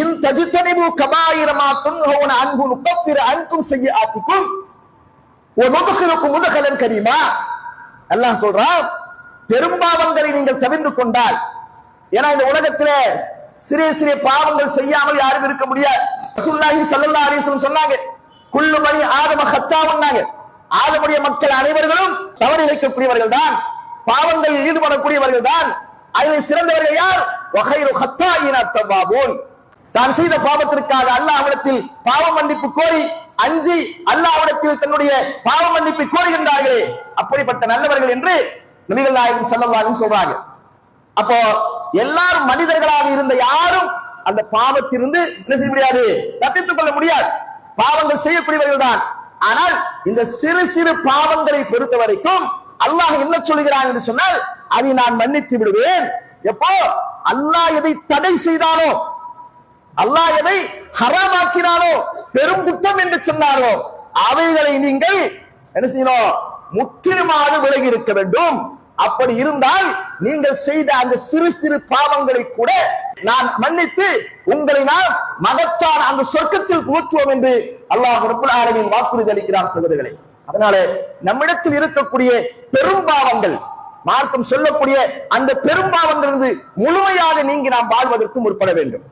இன் தஜ்தனிபு கபாயிர மா துன்ஹவுன அன்ஹு நுகஃபிரு அன்கும் ஸய்யிஆத்திக்கும் வ நுத்கிலுக்கும் முத்கலன் கரீமா. அல்லாஹ் சொல்றான், பெரும்பாவங்களை நீங்கள் தவிர்த்து கொண்டால், ஏன்னா இந்த உலகத்திலே சிறிய சிறிய பாவங்கள் செய்யாமல் யாரும் இருக்க முடியாது. ரசூலுல்லாஹி ஸல்லல்லாஹு அலைஹி வஸல்லம் சொன்னாங்க, குல்லு பனி ஆதம ஹத்தாவுன்னாங்க. ஆதமுடைய மக்கள் அனைவர்களும் தவறு இழைக்கக்கூடியவர்கள் தான், பாவங்களில் ஈடுபடக்கூடியவர்கள் தான். அதில் சிறந்தவர்கள் யார்? வகைரு ஹத்தாயின தவ்வாபூன். தான் செய்த பாவத்திற்காக அல்லாஹ்விடத்தில் பாவ மன்னிப்பு கோரி அஞ்சி அல்லாஹ்விடத்தில் தன்னுடைய பாவ மன்னிப்பை கோருகின்றார்களே, அப்படிப்பட்ட நல்லவர்கள் என்று நபிகள் நாயகம் ஸல்லல்லாஹு அலைஹி வஸல்லம் சொல்றாங்க. அப்போ எல்லாரும் மனிதர்களாக இருந்த யாரும் அந்த பாவத்திலிருந்து என்ன செய்ய முடியாது, தப்பித்துக் கொள்ள முடியாது. பாவங்கள் செய்யக்கூடியவர்கள் தான். ஆனால் இந்த சிறு சிறு பாவங்களை பொறுத்த வரைக்கும் அல்லாஹ் என்ன சொல்கிறான் என்று சொன்னால், அதை நான் மன்னித்து விடுவேன். எப்போ அல்லாஹ் எதை தடை செய்தானோ, அல்லாஹ் எதை ஹராமாக்கினானோ, பெரும் குற்றம் என்று சொன்னாரோ, அவைகளை நீங்கள் என்ன செய்யணும், முற்றிலுமாக விலகி இருக்க வேண்டும். அப்படி இருந்தால் நீங்கள் செய்த அந்த சிறு சிறு பாவங்களை கூட நான் மன்னித்து உங்களை நான் மகத்தான அந்த சொர்க்கத்தில் புகுத்துவோம் என்று அல்லாஹ் ரப்பல் ஆலமீன் வாக்குறுதி அளிக்கிறார் சகோதரர்களே. அதனால நம்மிடத்தில் இருக்கக்கூடிய பெரும் பாவங்கள், மார்க்கம் சொல்லக்கூடிய அந்த பெரும் பாவங்களிலிருந்து முழுமையாக நீங்கி நாம் வாழ்வதற்கு முற்பட வேண்டும்.